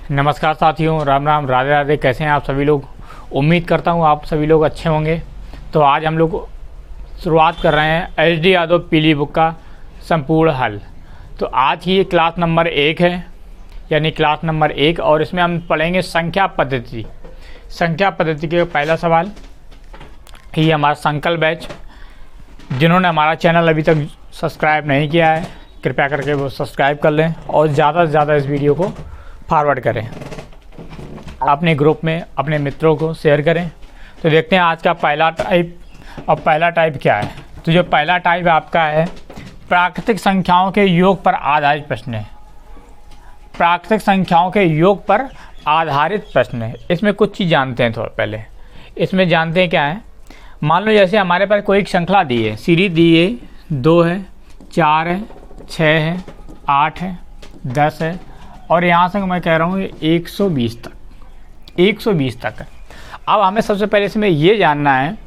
नमस्कार साथियों, राम राम, राधे राधे। कैसे हैं आप सभी लोग? उम्मीद करता हूं आप सभी लोग अच्छे होंगे। तो आज हम लोग शुरुआत कर रहे हैं एच.डी. यादव पीली बुक का संपूर्ण हल। तो आज की ये क्लास नंबर 1 है, यानी क्लास नंबर 1, और इसमें हम पढ़ेंगे संख्या पद्धति। संख्या पद्धति के पहला सवाल। ये हमारा संकल्प बैच, जिन्होंने हमारा चैनल अभी तक सब्सक्राइब नहीं किया है, कृपया करके वो सब्सक्राइब कर लें और ज़्यादा से ज़्यादा इस वीडियो को फॉरवर्ड करें, अपने ग्रुप में अपने मित्रों को शेयर करें। तो देखते हैं आज का पहला टाइप। और पहला टाइप क्या है? तो जो पहला टाइप आपका है, प्राकृतिक संख्याओं के योग पर आधारित प्रश्न है। प्राकृतिक संख्याओं के योग पर आधारित प्रश्न है। इसमें कुछ चीज़ जानते हैं थोड़ा पहले। इसमें जानते हैं क्या है। मान लो जैसे हमारे पास कोई एक श्रृंखला दी है, सीरीज दी है, 2 है, 4 है, 6 है, 8 है, 10 है, और यहाँ से मैं कह रहा हूँ 120 तक है। अब हमें सबसे पहले इसमें ये जानना है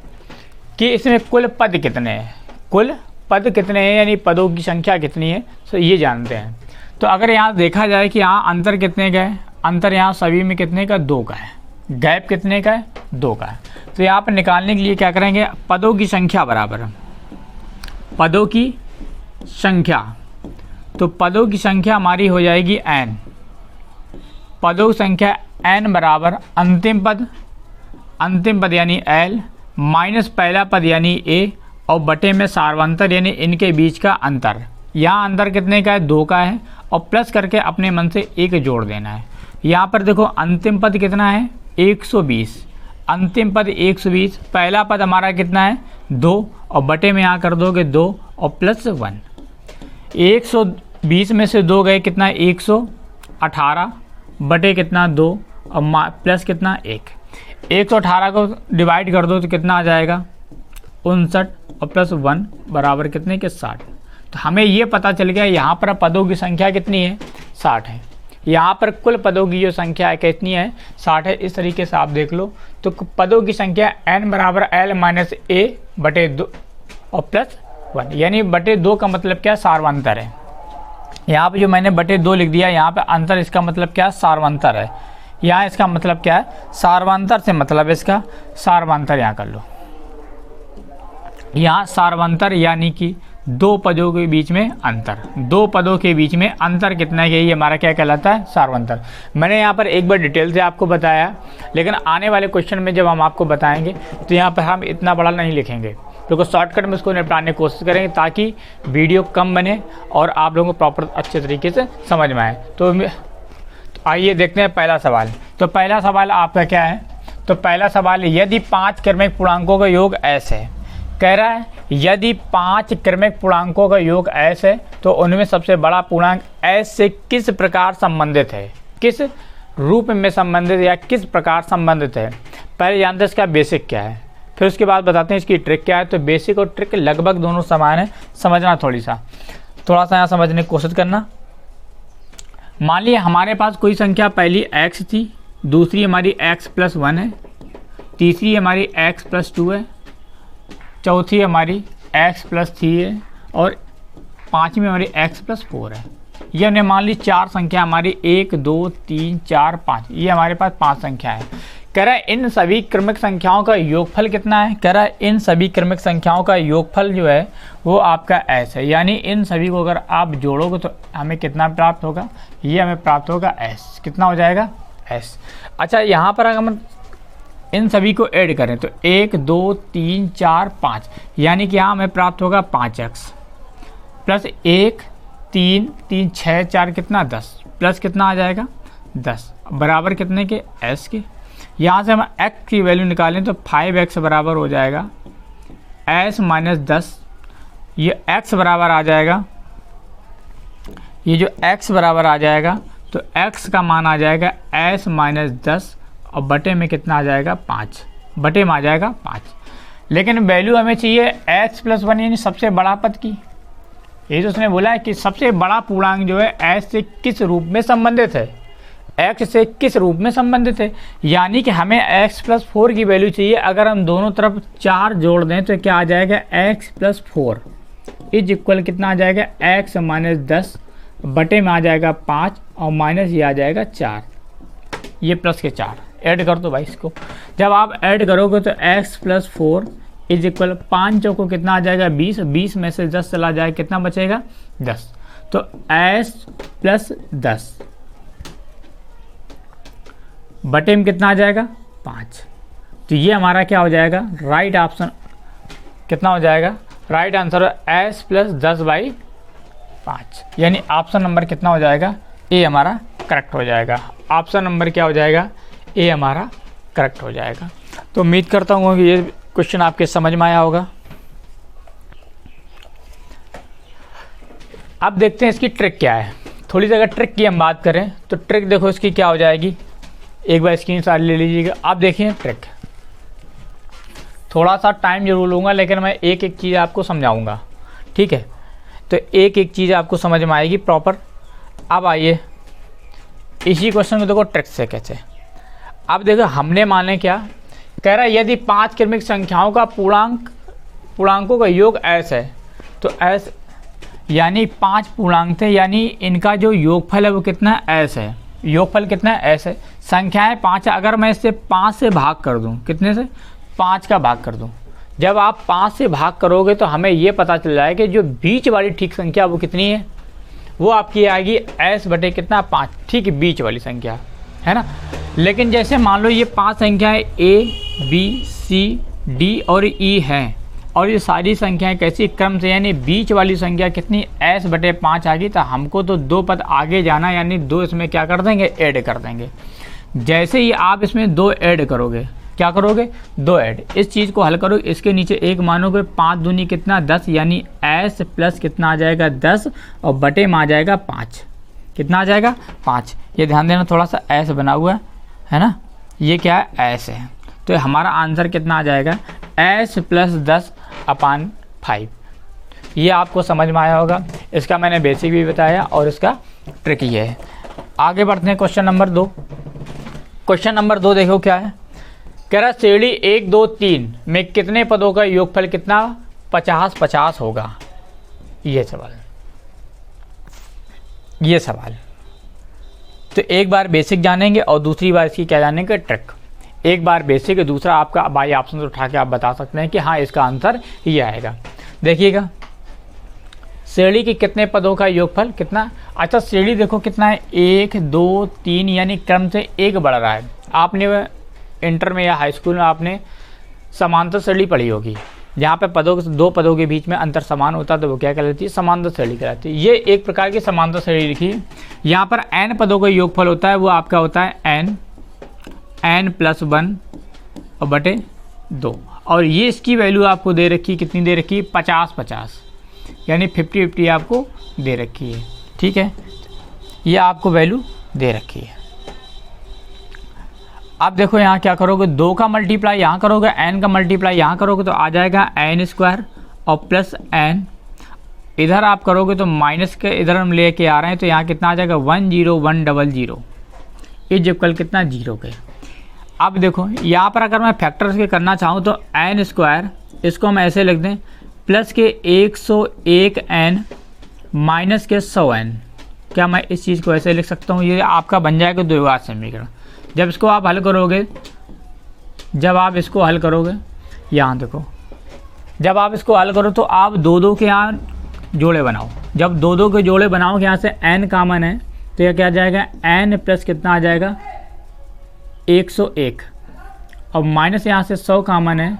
कि इसमें कुल पद कितने हैं। कुल पद कितने हैं, यानी पदों की संख्या कितनी है, तो ये जानते हैं। तो अगर यहाँ देखा जाए कि यहाँ अंतर कितने का है, अंतर यहाँ सभी में कितने का, 2 का है। गैप कितने का है, 2 का है। तो यहाँ पर निकालने के लिए क्या करेंगे, पदों की संख्या बराबर पदों की संख्या। तो पदों की संख्या हमारी हो जाएगी n। पदों की संख्या n बराबर अंतिम पद यानी l माइनस पहला पद यानी a और बटे में सार्वंतर यानी इनके बीच का अंतर। यहाँ अंतर कितने का है, 2 का है, और प्लस करके अपने मन से 1 जोड़ देना है। यहाँ पर देखो अंतिम पद कितना है, 120। अंतिम पद 120, पहला पद हमारा कितना है, 2, और बटे में यहाँ कर दोगे 2 और प्लस 1। 120 में से 2 गए, कितना 118, बटे कितना 2 और प्लस कितना 1। 118 को डिवाइड कर दो तो कितना आ जाएगा, 59, और प्लस 1 बराबर कितने के, 60। तो हमें ये पता चल गया यहाँ पर पदों की संख्या कितनी है, 60 है। यहाँ पर कुल पदों की जो संख्या है कितनी है, 60 है। इस तरीके से आप देख लो। तो पदों की संख्या n बराबर l माइनस a बटे 2 और प्लस 1, यानी बटे 2 का मतलब क्या, सार्वंतर है। यहाँ पे जो मैंने बटे 2 लिख दिया, यहाँ पे अंतर, इसका मतलब क्या, सार्वंतर है। यहाँ इसका मतलब क्या है, सार्वंतर से मतलब इसका सार्वंतर यहाँ कर लो। यहाँ सार्वंतर यानी कि 2 पदों के बीच में अंतर। 2 पदों के बीच में अंतर कितना है, यही हमारा क्या कहलाता है, सार्वंतर। मैंने यहाँ पर एक बार डिटेल से आपको बताया, लेकिन आने वाले क्वेश्चन में जब हम आपको बताएंगे तो यहाँ पर हम इतना बड़ा नहीं लिखेंगे, क्योंकि शॉर्टकट में इसको निपटाने की कोशिश करेंगे ताकि वीडियो कम बने और आप लोगों को प्रॉपर अच्छे तरीके से समझ में आए। तो आइए देखते हैं पहला सवाल। तो पहला सवाल आपका क्या है, तो पहला सवाल, यदि 5 क्रमिक पूर्णांकों का योग s है। कह रहा है यदि 5 क्रमिक पूर्णांकों का योग s है तो उनमें सबसे बड़ा पूर्णांक s से किस प्रकार संबंधित है, किस रूप में संबंधित या किस प्रकार संबंधित है। पहले जानते हैं इसका बेसिक क्या है, फिर उसके बाद बताते हैं इसकी ट्रिक क्या है। तो बेसिक और ट्रिक लगभग दोनों समान है, समझना थोड़ा सा यहाँ समझने की कोशिश करना। मान लिया हमारे पास कोई संख्या पहली x थी, दूसरी हमारी x प्लस 1 है, तीसरी हमारी x प्लस 2 है, चौथी हमारी x प्लस 3 है, और पाँचवीं हमारी x प्लस 4 है। ये हमने मान ली 4 संख्या हमारी, 1 2 3 4 5, ये हमारे पास 5 संख्या है। कह रहा है इन सभी क्रमिक संख्याओं का योगफल कितना है। कह रहा है इन सभी क्रमिक संख्याओं का योगफल जो है वो आपका s है, यानी इन सभी को अगर आप जोड़ोगे तो हमें कितना प्राप्त होगा, ये हमें प्राप्त होगा s। कितना हो जाएगा, s। अच्छा, यहाँ पर अगर हम इन सभी को ऐड करें तो 1 2 3 4 5, यानी कि यहाँ हमें प्राप्त होगा 5x प्लस 1 3 3 6 4 कितना 10, प्लस कितना आ जाएगा 10, बराबर कितने के, s के। यहाँ से हम x की वैल्यू निकालें तो 5x बराबर हो जाएगा s माइनस 10। ये x बराबर आ जाएगा, ये जो x बराबर आ जाएगा तो x का मान आ जाएगा s माइनस 10, और बटे में कितना आ जाएगा, 5, बटे में आ जाएगा 5। लेकिन वैल्यू हमें चाहिए x प्लस 1, यानी सबसे बड़ा पद की। ये तो उसने बोला है कि सबसे बड़ा पूर्णांक जो है s से किस रूप में संबंधित है, x से किस रूप में संबंधित है, यानी कि हमें x प्लस 4 की वैल्यू चाहिए। अगर हम दोनों तरफ 4 जोड़ दें तो क्या आ जाएगा, x प्लस 4 इज इक्वल कितना आ जाएगा, x माइनस 10 बटे में आ जाएगा 5 और माइनस ये आ जाएगा 4। ये प्लस के 4, ऐड कर दो भाई इसको। जब आप ऐड करोगे तो x + 4 इज इक्वल 5 चौको कितना आ जाएगा 20, 20 में से 10 चला जाए कितना बचेगा 10, तो s + 10 बटे में कितना आ जाएगा 5। तो ये हमारा क्या हो जाएगा, राइट ऑप्शन कितना हो जाएगा, राइट आंसर s + 10/5, यानी ऑप्शन नंबर कितना हो जाएगा, ए हमारा करेक्ट हो जाएगा। ऑप्शन नंबर क्या हो जाएगा, ए हमारा करेक्ट हो जाएगा। तो उम्मीद करता हूँ कि ये क्वेश्चन आपके समझ में आया होगा। अब देखते हैं इसकी ट्रिक क्या है। थोड़ी सी अगर ट्रिक की हम बात करें तो ट्रिक देखो इसकी क्या हो जाएगी, एक बार स्क्रीनशॉट ले लीजिएगा। आप देखिए ट्रिक, थोड़ा सा टाइम जरूर लूँगा लेकिन मैं एक एक चीज़ आपको समझाऊंगा, ठीक है। तो एक एक चीज़ आपको समझ में आएगी प्रॉपर। अब आइए इसी क्वेश्चन को देखो ट्रिक से कैसे। अब देखो हमने माने क्या कह रहा है, यदि 5 क्रमिक संख्याओं का पूर्णांकों का योग s है, तो s यानी 5 पूर्णांक थे, यानी इनका जो योगफल है वो कितना है s है। योगफल कितना है s है, संख्याएं 5 है। अगर मैं इससे 5 से भाग कर दूं, कितने से 5 का भाग कर दूं, जब आप 5 से भाग करोगे तो हमें ये पता चल जाएगा कि जो बीच वाली ठीक संख्या वो कितनी है, वो आपकी आएगी s बटे कितना 5, ठीक बीच वाली संख्या है ना। लेकिन जैसे मान लो ये 5 संख्याएं a b c d और e हैं, और ये सारी संख्याएं कैसी क्रम से, यानी बीच वाली संख्या कितनी s बटे 5 आ गई, तो हमको तो 2 पद आगे जाना, यानी 2 इसमें क्या कर देंगे, ऐड कर देंगे। जैसे ही आप इसमें 2 ऐड करोगे, क्या करोगे 2 ऐड, इस चीज़ को हल करो, इसके नीचे 1 मानोगे, 5 दूनी कितना 10, यानी s प्लस कितना आ जाएगा 10 और बटे में आ जाएगा 5, कितना आ जाएगा 5। ये ध्यान देना, थोड़ा सा s बना हुआ है ना, ये क्या है s है। तो हमारा आंसर कितना आ जाएगा s + 10/5। ये आपको समझ में आया होगा। इसका मैंने बेसिक भी बताया और इसका ट्रिक ये है। आगे बढ़ते हैं क्वेश्चन नंबर 2। क्वेश्चन नंबर 2 देखो क्या है, कह रहा श्रेणी 1 2 3 में कितने पदों का योगफल कितना 50-50 होगा। ये सवाल तो एक बार बेसिक जानेंगे और दूसरी बार इसकी क्या जानेंगे, ट्रिक। एक बार बेसिक, दूसरा आपका बाई ऑप्शन से उठा के आप बता सकते हैं कि हाँ इसका आंसर ये आएगा। देखिएगा श्रेणी के कितने पदों का योगफल कितना। अच्छा श्रेणी देखो कितना है 1 2 3, यानी क्रम से 1 बढ़ रहा है। आपने इंटर में या हाई स्कूल में आपने समांतर श्रेणी पढ़ी होगी, जहाँ पे दो पदों के बीच में अंतर समान होता है, तो वो क्या कहलाती है, समांतर श्रेणी कहलाती है। ये एक प्रकार की समांतर श्रेणी लिखी। यहाँ पर n पदों का योगफल होता है, वो आपका होता है n + 1 और बटे 2, और ये इसकी वैल्यू आपको दे रखी, कितनी दे रखी, 50-50, यानी 50-50 आपको दे रखी है, ठीक है। ये आपको वैल्यू दे रखी है। अब देखो यहाँ क्या करोगे, 2 का मल्टीप्लाई यहाँ करोगे, n का मल्टीप्लाई यहाँ करोगे तो आ जाएगा n² और प्लस n, इधर आप करोगे तो माइनस के इधर हम लेके आ रहे हैं, तो यहाँ कितना आ जाएगा 10100 इज इक्वल कितना 0 के। अब देखो यहाँ पर अगर मैं फैक्टर्स के करना चाहूँ तो n², इसको हम ऐसे लिख दें, प्लस के 101n माइनस के 100n। क्या मैं इस चीज़ को ऐसे लिख सकता हूँ, ये आपका बन जाएगा द्विघात समीकरण। जब इसको आप हल करोगे, यहाँ देखो, जब आप इसको हल करो तो आप 2 के यहाँ जोड़े बनाओ। जब 2 के जोड़े बनाओगे, यहाँ से n कॉमन है, तो यह क्या आ जाएगा n प्लस कितना आ जाएगा 101, और माइनस यहाँ से 100 कॉमन है,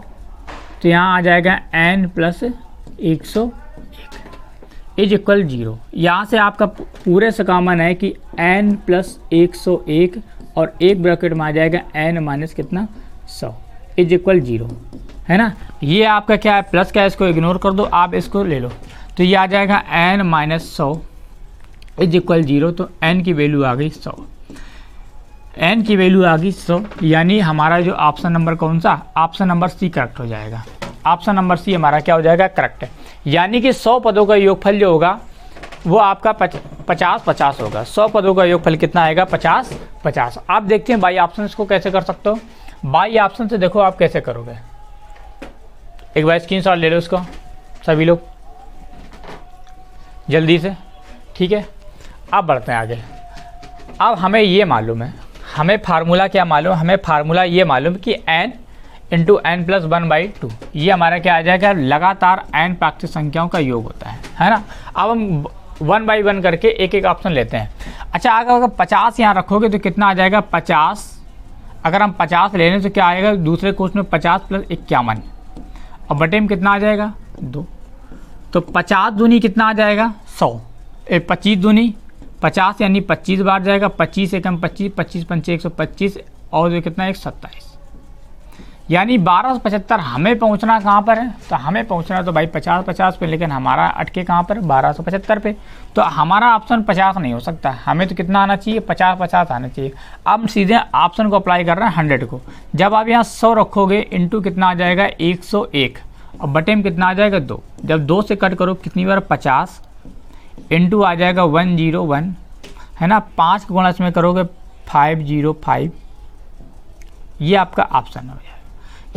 तो यहाँ आ जाएगा n + 101 इज इक्वल 0। यहाँ से आपका पूरे से कॉमन है कि n + 101 और एक ब्रैकेट में आ जाएगा n माइनस कितना 100 इज इक्वल 0, है ना। ये आपका क्या है, प्लस का है, इसको इग्नोर कर दो, आप इसको ले लो, तो ये आ जाएगा n माइनस 100 इज इक्वल 0। तो n की वैल्यू आ गई 100, n की वैल्यू आ गई 100, यानी हमारा जो ऑप्शन नंबर कौन सा, ऑप्शन नंबर सी करेक्ट हो जाएगा। ऑप्शन नंबर सी हमारा क्या हो जाएगा, करेक्ट है। यानी कि 100 पदों का योगफल जो होगा वो आपका 50-50 होगा। 100 पदों का योगफल कितना आएगा, 50-50। आप देखते हैं बाई ऑप्शन को कैसे कर सकते हो। बाई ऑप्शन से देखो आप कैसे करोगे, एक बार स्क्रीनशॉट ले लो उसको सभी लोग जल्दी से, ठीक है। अब बढ़ते हैं आगे। अब हमें ये मालूम है, हमें फार्मूला क्या मालूम, हमें फार्मूला ये मालूम कि n इंटू एन प्लस 1/2 ये हमारा क्या आ जाएगा, लगातार n प्राकृतिक संख्याओं का योग होता है ना। अब हम 1/1 करके एक एक ऑप्शन लेते हैं। अच्छा, अगर 50 यहाँ रखोगे तो कितना आ जाएगा 50, अगर हम 50 ले लें तो क्या आएगा दूसरे क्वेश्चन में 50 + 51 और बटे में कितना आ जाएगा 2, तो 50 दूनी कितना आ जाएगा 100, 25 दूनी 50 यानी 25 बार जाएगा, 25 एकम 25, 25 पंचे 125 और जो कितना 127, यानी 1275। हमें पहुंचना कहाँ पर है, तो हमें पहुंचना तो भाई 50-50 पे, लेकिन हमारा अटके कहाँ पर 1275 पे, तो हमारा ऑप्शन 50 नहीं हो सकता, हमें तो कितना आना चाहिए 50-50 आना चाहिए। अब सीधे ऑप्शन को अप्लाई कर रहे हैं 100 को। जब आप यहाँ 100 रखोगे इंटू कितना आ जाएगा 101 और बटे में कितना आ जाएगा 2, जब 2 से कट करो कितनी बार 50 इंटू आ जाएगा 101 है ना, 5 गुणा इसमें करोगे 505, ये आपका ऑप्शन हो जाएगा।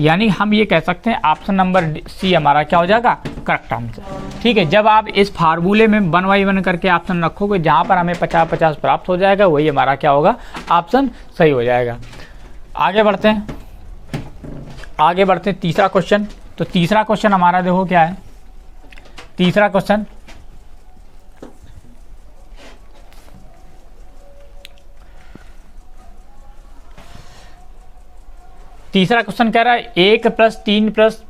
यानी हम ये कह सकते हैं ऑप्शन नंबर सी हमारा क्या हो जाएगा करेक्ट आंसर। ठीक है, जब आप इस फार्मूले में 1/1 करके ऑप्शन रखोगे जहाँ पर हमें 50-50 प्राप्त हो जाएगा, वही हमारा क्या होगा ऑप्शन सही हो जाएगा। आगे बढ़ते हैं, आगे बढ़ते हैं तीसरा क्वेश्चन। तो तीसरा क्वेश्चन हमारा देखो क्या है, तीसरा क्वेश्चन कह रहा है 1 + 3 +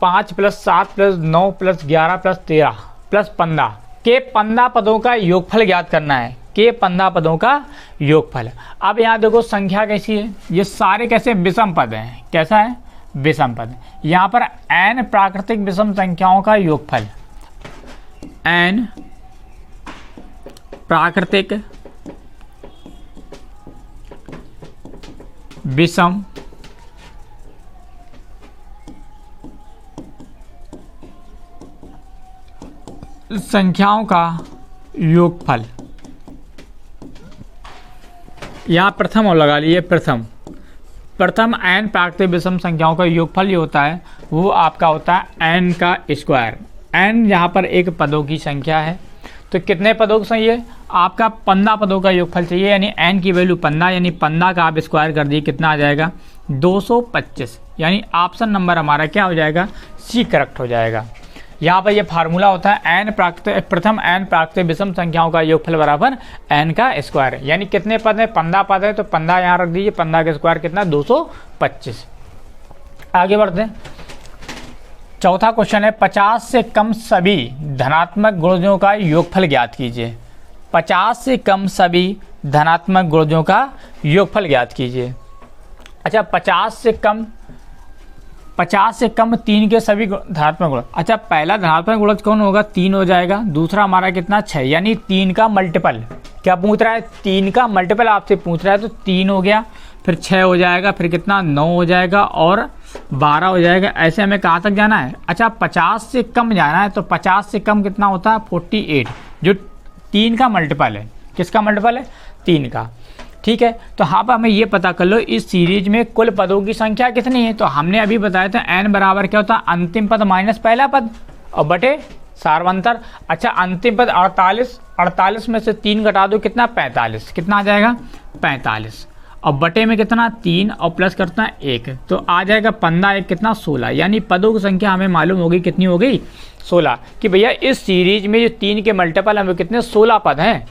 5 + 7 + 9 + 11 + 13 + 15 के 15 पदों का योगफल ज्ञात करना है, के 15 पदों का योगफल। अब यहाँ देखो संख्या कैसी है, ये सारे कैसे विषम पद हैं, कैसा है विषम पद। यहाँ पर n प्राकृतिक विषम संख्याओं का योगफल, n प्राकृतिक विषम संख्याओं का योगफल, यहाँ प्रथम और लगा लिए, प्रथम n प्राकृतिक विषम संख्याओं का योगफल ये होता है, वो आपका होता है n का स्क्वायर। n यहाँ पर एक पदों की संख्या है, तो कितने पदों की संख्या है आपका 15 पदों का योगफल चाहिए, यानी n की वैल्यू 15, यानी 15 का आप स्क्वायर कर दिए कितना आ जाएगा 225, यानी ऑप्शन नंबर हमारा क्या हो जाएगा सी करेक्ट हो जाएगा। यहाँ पर ये फार्मूला होता है प्रथम n प्राकृतिक विषम संख्याओं का योगफल बराबर n का स्क्वायर, यानी कितने पद है 15 पद है, तो 15 यहाँ रख दीजिए, 15 का स्क्वायर कितना 225। आगे बढ़ते हैं, चौथा क्वेश्चन है 50 से कम सभी धनात्मक गुणजों का योगफल ज्ञात कीजिए। 50 से कम सभी धनात्मक गुणजों का योगफल ज्ञात कीजिए। अच्छा, 50 से कम 3 के सभी धनात्मक गुण। अच्छा, पहला धनात्मक गुणज कौन होगा 3 हो जाएगा, दूसरा हमारा कितना 6, यानी 3 का मल्टीपल। क्या पूछ रहा है 3 का मल्टीपल आपसे पूछ रहा है, तो 3 हो गया, फिर 6 हो जाएगा, फिर कितना 9 हो जाएगा और 12 हो जाएगा। ऐसे हमें कहाँ तक जाना है, अच्छा 50 से कम जाना है, तो 50 से कम कितना होता है 48, जो 3 का मल्टीपल है। किसका मल्टीपल है 3 का। ठीक है, तो यहाँ पर हमें ये पता कर लो इस सीरीज में कुल पदों की संख्या कितनी है, तो हमने अभी बताया था n बराबर क्या होता है अंतिम पद माइनस पहला पद और बटे सार्वंतर। अच्छा, अंतिम पद 48 में से 3 घटा दो कितना 45, कितना आ जाएगा 45 और बटे में कितना 3 और प्लस करता है 1, तो आ जाएगा 15 1 कितना 16, यानी पदों की संख्या हमें मालूम होगी कितनी हो गई 16, कि भैया इस सीरीज में जो 3 के मल्टीपल हमें कितने 16 पद हैं।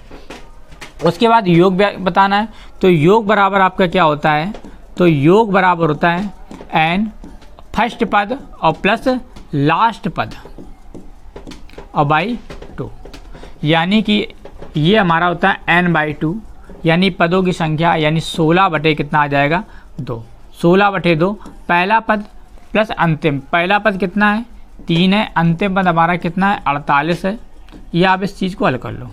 उसके बाद योग बताना है, तो योग बराबर आपका क्या होता है, तो योग बराबर होता है n फर्स्ट पद और प्लस लास्ट पद और बाई 2, यानी कि ये हमारा होता है n/2, यानी पदों की संख्या यानी 16 बटे कितना आ जाएगा 2, 16 बटे 2 पहला पद प्लस अंतिम, पहला पद कितना है 3 है, अंतिम पद हमारा कितना है 48 है। ये आप इस चीज़ को हल कर लो,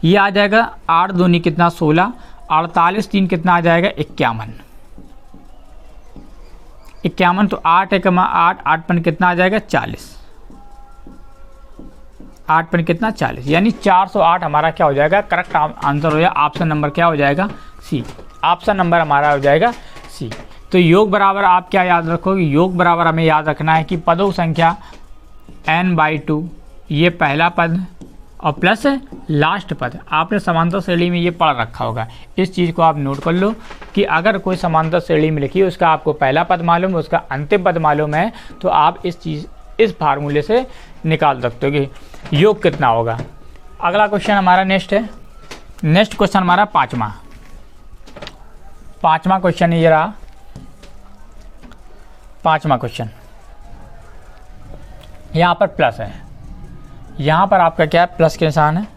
ये आ जाएगा 8 दूनी कितना 16, 48 3 कितना आ जाएगा 51, तो 8 1 8, 8 पन कितना आ जाएगा 40, 8 पन कितना 40, यानी 408 हमारा क्या हो जाएगा करेक्ट आंसर हो जाएगा। ऑप्शन नंबर क्या हो जाएगा सी, ऑप्शन नंबर हमारा हो जाएगा सी। तो योग बराबर आप क्या याद रखोगे, योग बराबर हमें याद रखना है कि पदों संख्या n/2 ये पहला पद और प्लस लास्ट पद। आपने समांतर श्रेणी में ये पढ़ रखा होगा, इस चीज़ को आप नोट कर लो कि अगर कोई समांतर श्रेणी में लिखी है उसका आपको पहला पद मालूम है, उसका अंतिम पद मालूम है, तो आप इस फार्मूले से निकाल सकते हो कि योग कितना होगा। अगला क्वेश्चन हमारा नेक्स्ट है, नेक्स्ट क्वेश्चन हमारा पाँचवा क्वेश्चन ये रहा। पाँचवा क्वेश्चन यहाँ पर प्लस है, यहाँ पर आपका क्या है, प्लस के निशान है,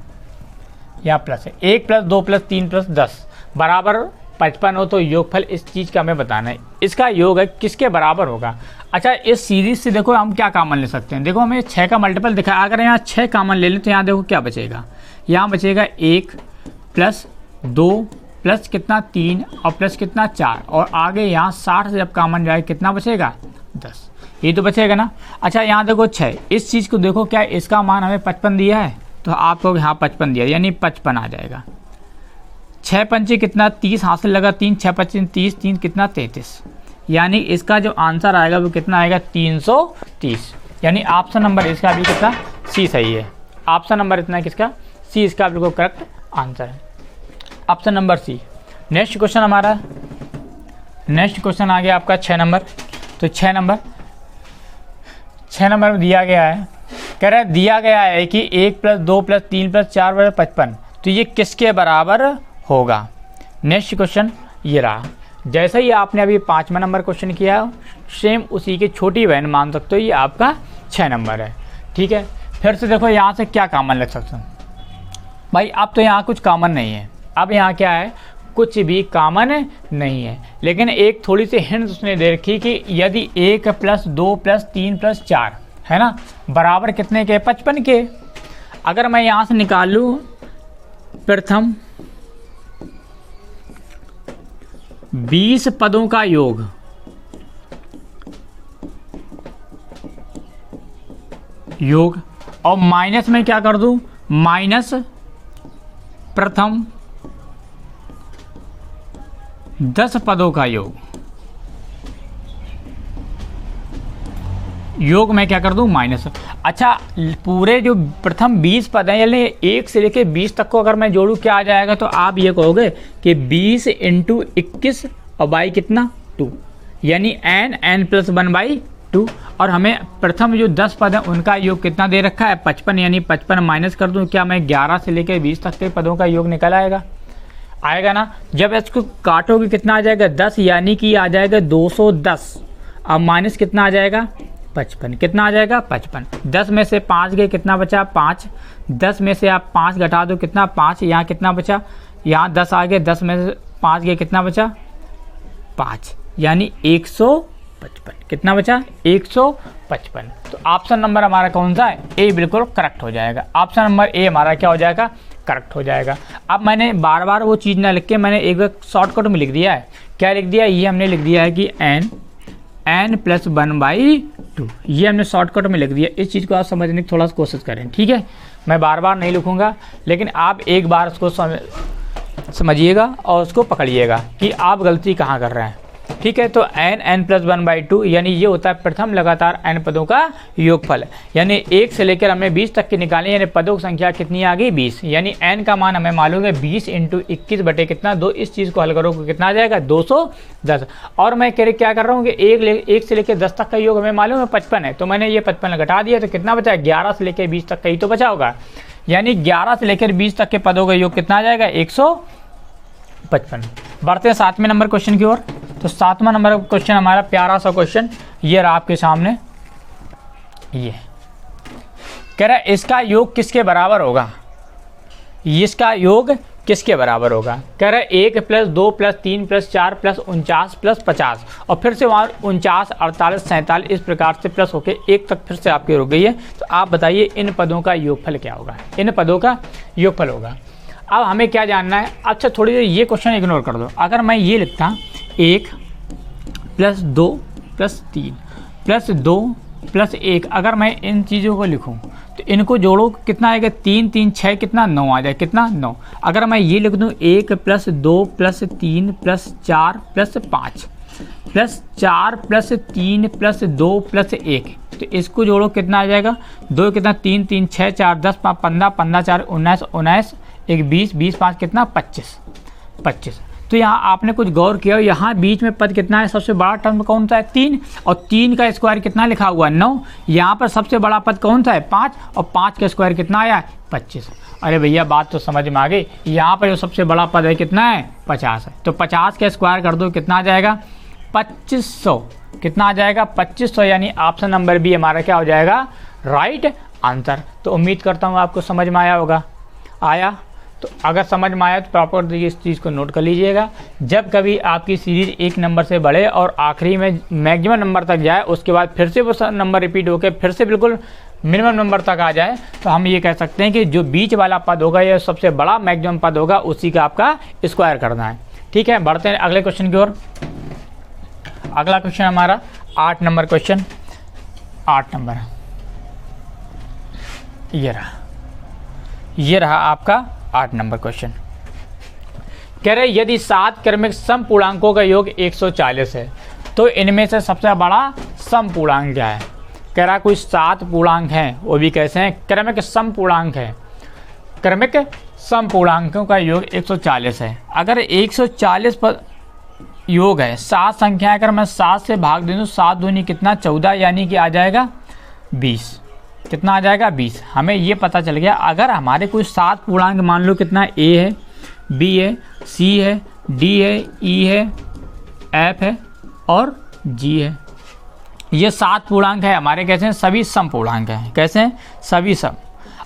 यहाँ प्लस है। 1 + 2 + 3 + 10 बराबर 55 हो तो योगफल इस चीज़ का हमें बताना है। इसका योग है किसके बराबर होगा। अच्छा, इस सीरीज से देखो हम क्या कॉमन ले सकते हैं। देखो हमें 6 का मल्टीपल दिखा, अगर यहाँ 6 कॉमन ले लें तो यहाँ देखो क्या बचेगा, यहाँ बचेगा 1 + 2 प्लस कितना 3 और प्लस कितना 4, और आगे यहाँ 60 से जब कॉमन जाए कितना बचेगा 10, ये तो बचेगा ना। अच्छा यहाँ देखो 6, इस चीज़ को देखो क्या इसका मान हमें 55 दिया है, तो आपको यहाँ 55 दिया यानी 55 आ जाएगा। 6 पंचे कितना 30 हासिल लगा, 3 6 25 30, 3 कितना 33, यानी इसका जो आंसर आएगा वो कितना आएगा 330, यानी ऑप्शन नंबर इसका भी कितना सी सही है। ऑप्शन नंबर इतना किसका सी, इसका बिल्कुल करेक्ट आंसर है, option number C. Next question हमारा, नेक्स्ट क्वेश्चन आ गया आपका 6 नंबर। तो 6 नंबर में दिया गया है, कह रहा है दिया गया है कि 1 + 2 + 3 + 4 = 55, तो ये किसके बराबर होगा। नेक्स्ट क्वेश्चन ये रहा, जैसे ही आपने अभी 5वां नंबर क्वेश्चन किया सेम उसी की छोटी बहन मान सकते हो, ये आपका 6 नंबर है। ठीक है, फिर से देखो यहाँ से क्या कॉमन लग सकता है भाई। अब तो यहाँ कुछ कॉमन नहीं है, अब यहाँ क्या है, कुछ भी कॉमन नहीं है, लेकिन एक थोड़ी सी हिंट उसने दे रखी कि यदि 1 + 2 + 3 + 4 है ना बराबर कितने के 55 के। अगर मैं यहाँ से निकाल लूँ प्रथम 20 पदों का योग, और माइनस में क्या कर दूँ, माइनस प्रथम 10 पदों का योग में क्या कर दूं माइनस। अच्छा, पूरे जो प्रथम 20 पद हैं यानी 1 से लेके 20 तक को अगर मैं जोड़ूं क्या आ जाएगा, तो आप ये कहोगे कि 20 × 21 और बाई कितना 2, यानी n + 1/2। और हमें प्रथम जो 10 पद हैं उनका योग कितना दे रखा है 55, यानी 55 माइनस कर दूं, क्या मैं 11 से लेके 20 तक के पदों का योग निकल आएगा ना। जब इसको काटोगे कितना आ जाएगा 10, यानी कि आ जाएगा 210। अब माइनस कितना आ जाएगा 55, कितना आ जाएगा 55। 10 में से 5 गए कितना बचा 5, 10 में से आप 5 घटा दो कितना 5, यहाँ कितना बचा, यहाँ 10 आ गए, 10 में से 5 गए कितना बचा 5, यानी 155, कितना बचा 155। तो ऑप्शन नंबर हमारा कौन सा है, ए बिल्कुल करेक्ट हो जाएगा। ऑप्शन नंबर ए हमारा क्या हो जाएगा, करेक्ट हो जाएगा। अब मैंने बार बार वो चीज़ ना लिख के मैंने एक बार शॉर्टकट में लिख दिया है। क्या लिख दिया, ये हमने लिख दिया है कि n + 1/2, ये हमने शॉर्टकट में लिख दिया। इस चीज़ को आप समझने की थोड़ा सा कोशिश करें, ठीक है। मैं बार बार नहीं लिखूँगा, लेकिन आप एक बार उसको समझिएगा और उसको पकड़िएगा कि आप गलती कहाँ कर रहे हैं, ठीक है। तो n + 1/2 यानी ये होता है प्रथम लगातार n पदों का योगफल, यानी 1 से लेकर हमें 20 तक की निकालें, यानी पदों की संख्या कितनी आ गई 20, यानी n का मान हमें मालूम है 20 × 21 बटे कितना 2। इस चीज़ को हल करोगे कितना आ जाएगा 210। और मैं क्या कर रहा हूँ कि 1 से लेकर 10 तक का योग हमें मालूम है 55 है, तो मैंने ये 55 घटा दिया, तो कितना बचा 11 से लेकर 20 तक का ही तो बचा होगा, यानी 11 से लेकर 20 तक के पदों का योग कितना आ जाएगा 155। बढ़ते हैं 7वें नंबर क्वेश्चन की ओर। तो 7वां नंबर क्वेश्चन हमारा प्यारा सा क्वेश्चन ये रहा आपके सामने। ये कह रहा है इसका योग किसके बराबर होगा, इसका योग किसके बराबर होगा। कह रहा है 1 + 2 + 3 + 4 + 49 + 50, और फिर से वहाँ 49 48 47 इस प्रकार से प्लस होके 1 तक फिर से आपकी रुक गई है। तो आप बताइए इन पदों का योगफल क्या होगा, इन पदों का योगफल होगा। अब हमें क्या जानना है, अच्छा थोड़ी देर ये क्वेश्चन इग्नोर कर दो। अगर मैं ये लिखता 1 + 2 + 3 + 2 + 1, अगर मैं इन चीज़ों को लिखूं तो इनको जोड़ो कितना आएगा 3 3 6 कितना 9 आ जाए, कितना 9। अगर मैं ये लिख दूं 1 + 2 + 3 + 4 + 5, प्लस 4 प्लस 3 प्लस 2 प्लस 1, तो इसको जोड़ो कितना आ जाएगा, 2 कितना 3 3 6 4 10 5 15 15 4 19 19 1 20 20 5 कितना 25 25। तो यहाँ आपने कुछ गौर किया, यहाँ बीच में पद कितना है, सबसे बड़ा टर्म कौन सा है 3, और 3 का स्क्वायर कितना लिखा हुआ है 9। यहाँ पर सबसे बड़ा पद कौन सा है 5, और 5 का स्क्वायर कितना आया 25। अरे भैया बात तो समझ में आ गई। यहाँ पर जो सबसे बड़ा पद है कितना है 50 है, तो 50 का स्क्वायर कर दो कितना आ जाएगा 2500, कितना आ जाएगा 2500, यानी ऑप्शन नंबर बी हमारा क्या हो जाएगा राइट आंसर। तो उम्मीद करता हूँ आपको समझ में आया होगा। आया तो अगर समझ में आया तो प्रॉपर इस चीज़ को नोट कर लीजिएगा। जब कभी आपकी सीरीज 1 नंबर से बढ़े और आखिरी में मैक्सिमम नंबर तक जाए, उसके बाद फिर से वो नंबर रिपीट होकर फिर से बिल्कुल मिनिमम नंबर तक आ जाए, तो हम ये कह सकते हैं कि जो बीच वाला पद होगा या सबसे बड़ा मैक्सिमम पद होगा उसी का आपका स्क्वायर करना है। ठीक है, बढ़ते हैं अगले क्वेश्चन की ओर। अगला क्वेश्चन हमारा 8 नंबर क्वेश्चन, 8 नंबर ये रहा आपका 8 नंबर क्वेश्चन। कह रहे यदि 7 क्रमिक सम पूर्णांकों का योग 140 है तो इनमें से सबसे बड़ा सम पूर्णांक क्या है। कह रहा कोई 7 पूर्णांक हैं, वो भी कैसे हैं, क्रमिक सम पूर्णांक है। क्रमिक सम पूर्णांकों का योग 140 है। अगर 140 पर योग है, 7 संख्या अगर मैं 7 से भाग दे दूँ, 7 दूनी कितना 14, यानी कि आ जाएगा 20। कितना आ जाएगा 20। हमें ये पता चल गया अगर हमारे कोई 7 पूर्णांक मान लो कितना ए है, बी है, सी है, डी है, ई है, एफ है और जी है, ये 7 पूर्णांक है हमारे, कैसे हैं सभी सम पूर्णांक हैं, कैसे हैं सभी सम।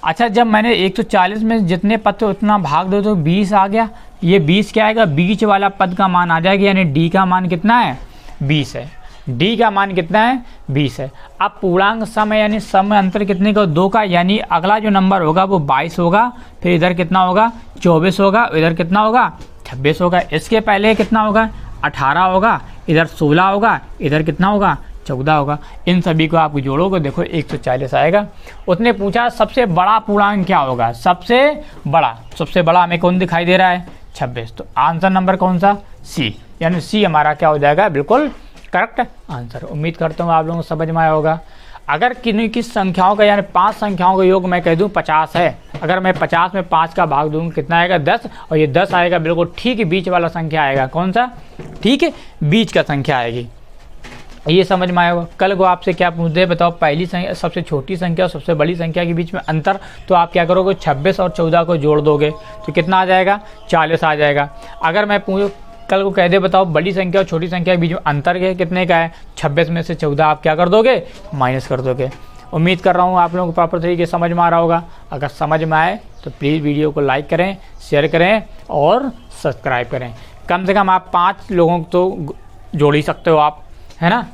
अच्छा, जब मैंने 140 में जितने पद थे उतना भाग दो तो 20 आ गया। ये 20 क्या आएगा, बीच वाला पद का मान आ जाएगा, यानी डी का मान कितना है 20 है। डी का मान कितना है 20 है। अब पूर्णांक सम है, यानी सम में अंतर कितने का 2 का, यानी अगला जो नंबर होगा वो 22 होगा, फिर इधर कितना होगा 24 होगा, इधर कितना होगा 26 होगा। इसके पहले कितना होगा 18 होगा, इधर 16 होगा, इधर कितना होगा 14 होगा। इन सभी को आप जोड़ोगे देखो 140 आएगा। उसने पूछा सबसे बड़ा पूर्णांक क्या होगा, सबसे बड़ा हमें कौन दिखाई दे रहा है 26, तो आंसर नंबर कौन सा सी, यानी सी हमारा क्या हो जाएगा बिल्कुल करेक्ट आंसर। उम्मीद करता हूँ आप लोगों को समझ में आया होगा। अगर किस संख्याओं का यानी 5 संख्याओं का योग मैं कह दूं 50 है, अगर मैं 50 में 5 का भाग दूंगा कितना आएगा 10, और ये 10 आएगा बिल्कुल ठीक बीच वाला संख्या आएगा, कौन सा ठीक है बीच का संख्या आएगी। ये समझ में आया होगा। कल को आपसे क्या पूछते बताओ पहली संख्या सबसे छोटी संख्या और सबसे बड़ी संख्या के बीच में अंतर, तो आप क्या करोगे 26 और 14 को जोड़ दोगे तो कितना आ जाएगा 40 आ जाएगा। अगर मैं कल को कह दे बताओ बड़ी संख्या और छोटी संख्या के बीच में अंतर के कितने का है, 26 में से 14 आप क्या कर दोगे माइनस कर दोगे। उम्मीद कर रहा हूँ आप लोगों को प्रॉपर तरीके से समझ में आ रहा होगा। अगर समझ में आए तो प्लीज़ वीडियो को लाइक करें, शेयर करें और सब्सक्राइब करें। कम से कम आप 5 लोगों को तो जोड़ ही सकते हो आप, है ना।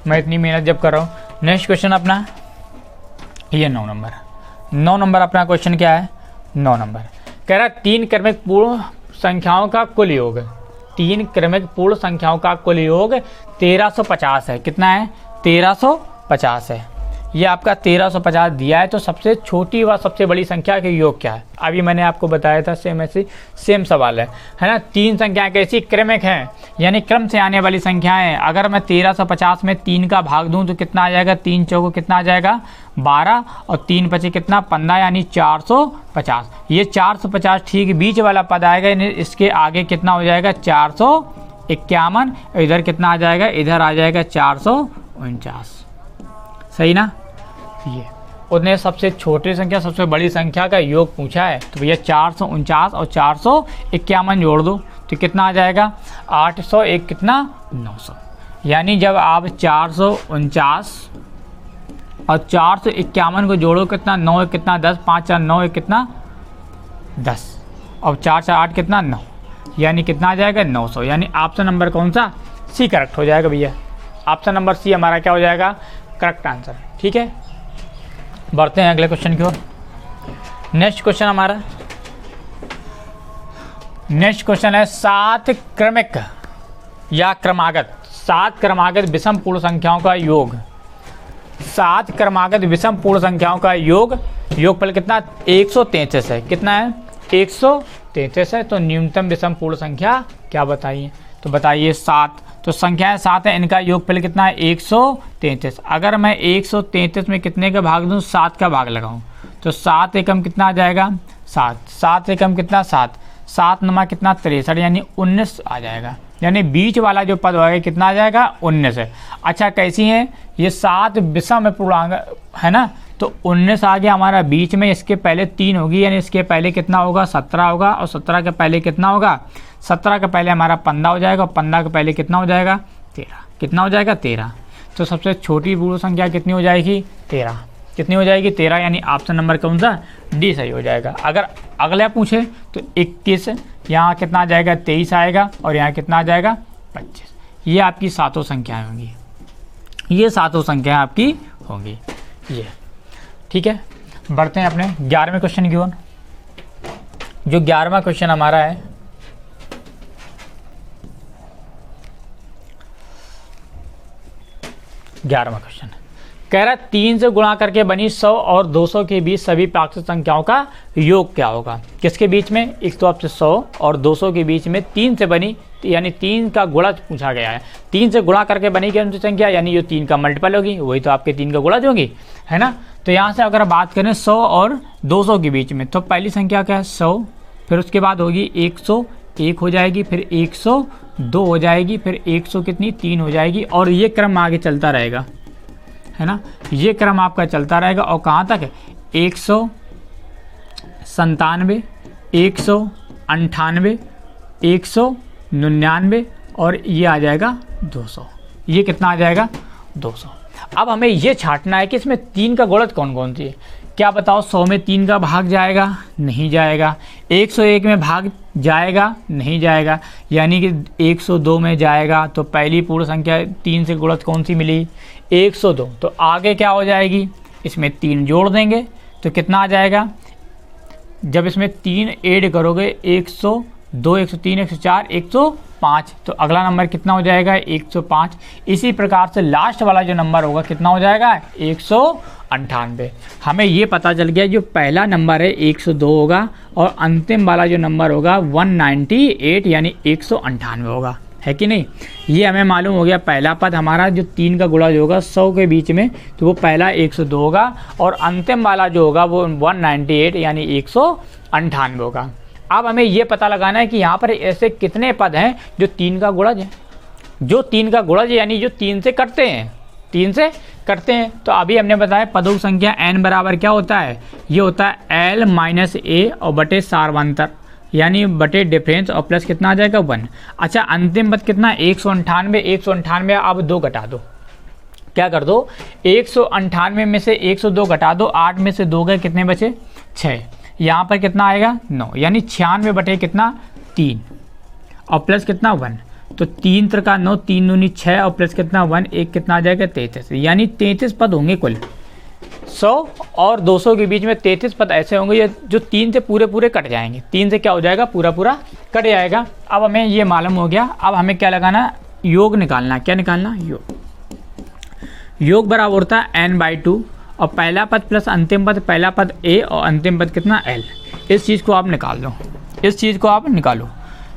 मैं इतनी मेहनत जब कर रहा हूँ। नेक्स्ट क्वेश्चन अपना ये 9 नंबर अपना क्वेश्चन क्या है 9 नंबर कह रहा है 3 क्रमिक पूर्ण संख्याओं का कुल योग, 3 क्रमिक पूर्ण संख्याओं का कुल योग 1350 है। कितना है 1350 है। ये आपका 1350 दिया है, तो सबसे छोटी व सबसे बड़ी संख्या के योग क्या है। अभी मैंने आपको बताया था सेम सवाल है ना। 3 संख्याएं कैसी क्रमिक हैं, यानी क्रम से आने वाली संख्याएं। अगर मैं 1350 में 3 का भाग दूं तो कितना आ जाएगा, 3 चौको कितना आ जाएगा 12 और 3 पचे कितना 15, यानी 450। ये 450 ठीक बीच वाला पद आएगा, यानी इसके आगे कितना हो जाएगा 451, इधर कितना आ जाएगा, इधर आ जाएगा 449। सही ना। ये उसने सबसे छोटी संख्या सबसे बड़ी संख्या का योग पूछा है, तो भैया 449 और 451 जोड़ दो तो कितना आ जाएगा 801 कितना 900। यानी जब आप 449 और 451 को जोड़ो कितना 9 कितना 10, 5 4 9 कितना 10 और 4 4 8 कितना 9, यानी कितना आ जाएगा 900। यानी ऑप्शन नंबर कौन सा सी करेक्ट हो जाएगा भैया। ऑप्शन नंबर सी हमारा क्या हो जाएगा करेक्ट आंसर। ठीक है, बढ़ते हैं अगले क्वेश्चन की ओर। नेक्स्ट क्वेश्चन है 7 क्रमिक या क्रमागत 7 क्रमागत विषम पूर्ण संख्याओं का योग। 7 क्रमागत विषम पूर्ण संख्याओं का योगफल कितना 133 है। कितना है 133 है। तो न्यूनतम विषम पूर्ण संख्या क्या बताइए, तो बताइए 7 तो संख्याएं 7 है, इनका योगफल कितना है 133। अगर मैं 133 में कितने का भाग दूं, 7 का भाग लगाऊं, तो 7 एकम कितना आ जाएगा 7, 7 एकम कितना 7, 7 नमा कितना 63 यानी 19 आ जाएगा। यानी बीच वाला जो पद होगा कितना आ जाएगा 19 है। अच्छा कैसी है ये 7 विषम पूर्णांक है ना, तो 19 आ गया हमारा बीच में, इसके पहले 3 होगी यानी इसके पहले कितना होगा 17 होगा, और 17 के पहले कितना होगा 17 के पहले हमारा 15 हो जाएगा, और 15 के पहले कितना हो जाएगा 13, कितना हो जाएगा 13। तो सबसे छोटी पूर्ण संख्या कितनी हो जाएगी 13, कितनी हो जाएगी 13, यानी ऑप्शन नंबर कौन सा डी सही हो जाएगा। अगर अगला पूछे तो 21, यहाँ कितना आ जाएगा 23 आएगा, और यहाँ कितना आ जाएगा 25। ये आपकी सातों संख्याएं होंगी, ये सातों संख्याएं आपकी होंगी ये। ठीक है, बढ़ते हैं अपने 11वें क्वेश्चन की ओर। जो 11वां क्वेश्चन हमारा है, क्वेश्चन कह रहा है 3 से गुणा करके बनी 100 और 200 के बीच सभी प्राकृतिक संख्याओं का योग क्या होगा। किसके बीच में, एक तो आपसे 100 और 200 के बीच में 3 से बनी, यानी 3 का गुणज पूछा गया है। 3 से गुणा करके बनी कौन सी संख्या, यानी जो 3 का मल्टीपल होगी वही तो आपके 3 का गुणज होगी, है ना। तो यहाँ से अगर बात करें 100 और 200 के बीच में, तो पहली संख्या क्या है 100, फिर उसके बाद होगी 101 हो जाएगी, फिर 102 हो जाएगी, फिर 100 कितनी 3 हो जाएगी, और ये क्रम आगे चलता रहेगा, है ना। ये क्रम आपका चलता रहेगा, और कहाँ तक है 197, 198, 199, और ये आ जाएगा 200। ये कितना आ जाएगा 200। अब हमें ये छांटना है कि इसमें 3 का गुणज कौन कौन सी है। क्या बताओ, 100 में 3 का भाग जाएगा, नहीं जाएगा। 101 में भाग जाएगा, नहीं जाएगा। यानी कि 102 में जाएगा। तो पहली पूर्ण संख्या 3 से गुणज कौन सी मिली 102। तो आगे क्या हो जाएगी, इसमें 3 जोड़ देंगे तो कितना आ जाएगा, जब इसमें 3 ऐड करोगे 102, 103, 104, 105, तो अगला नंबर कितना हो जाएगा 105। इसी प्रकार से लास्ट वाला जो नंबर होगा कितना हो जाएगा 198। हमें ये पता चल गया जो पहला नंबर है 102 होगा, और अंतिम वाला जो नंबर होगा 198 यानी 198 होगा, है कि नहीं। ये हमें मालूम हो गया। पहला पद हमारा जो 3 का गुणज होगा 100 के बीच में, तो वो पहला 102 होगा, और अंतिम वाला जो होगा वो 198 यानी 198 होगा। अब हमें ये पता लगाना है कि यहाँ पर ऐसे कितने पद हैं जो 3 का गुणज है, जो 3 का गुणज यानी जो 3 से कटते हैं, 3 से करते हैं। तो अभी हमने बताया पदों की संख्या n बराबर क्या होता है, ये होता है l माइनस a और बटे सार्वंतर यानी बटे डिफरेंस, और प्लस कितना आ जाएगा 1। अच्छा, अंतिम पद कितना 198, 198 अब 2 घटा दो, क्या कर दो 198 में से 102 घटा दो, 8 में से 2 गए कितने बचे 6, यहाँ पर कितना आएगा 9, यानी 96 बटे कितना 3 और प्लस कितना 1। तो 3 त्रिका 9, 3 दूनी 6 और प्लस कितना 1, एक कितना आ जाएगा 33, यानी 33 पद होंगे कुल। 100 और 200 के बीच में 33 पद ऐसे होंगे जो 3 से पूरे पूरे कट जाएंगे, 3 से क्या हो जाएगा पूरा पूरा कट जाएगा। अब हमें ये मालूम हो गया। अब हमें क्या लगाना, योग निकालना। क्या निकालना, योग बराबर होता है n/2, और पहला पद प्लस अंतिम पद, पहला पद a और अंतिम पद कितना l। इस चीज़ को आप निकाल लो, इस चीज़ को आप निकालो।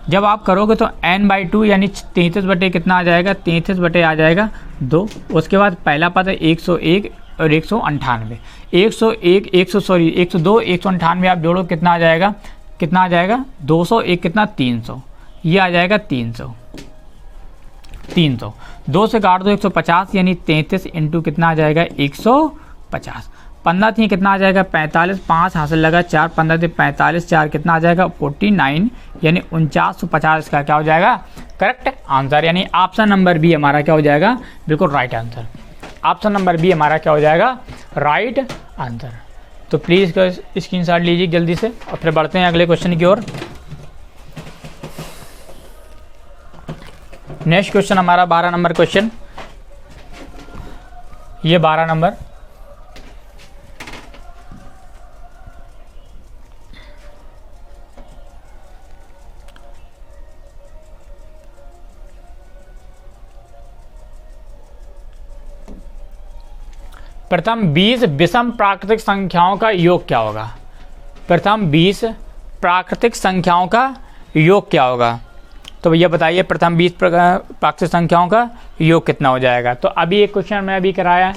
जब आप करोगे तो n/2 यानी 33 बटे कितना आ जाएगा 33 बटे आ जाएगा 2। उसके बाद पहला पद है 101 और 198, 101 102 198 आप जोड़ो कितना आ जाएगा, कितना आ जाएगा 201 कितना 300, ये आ जाएगा 300। 2 से काट दो 150 यानी 33 इंटू कितना आ जाएगा 150। 15 थी कितना आ जाएगा 45, 5 हासिल लगा 4, 15 थे 45, 4 कितना आ जाएगा 49 यानी 4950 का क्या हो जाएगा करेक्ट आंसर। यानी ऑप्शन नंबर बी हमारा क्या हो जाएगा बिल्कुल right answer. Option number B हमारा क्या हो जाएगा राइट आंसर। तो प्लीज़ स्क्रीनशॉट लीजिए जल्दी से, और फिर बढ़ते हैं अगले क्वेश्चन की ओर। नेक्स्ट क्वेश्चन हमारा 12 नंबर क्वेश्चन, ये 12 नंबर प्रथम 20 विषम प्राकृतिक संख्याओं का योग क्या होगा। प्रथम 20 प्राकृतिक संख्याओं का योग क्या होगा। तो भैया बताइए प्रथम 20 प्राकृत संख्याओं का योग कितना हो जाएगा। तो अभी एक क्वेश्चन मैं अभी कराया है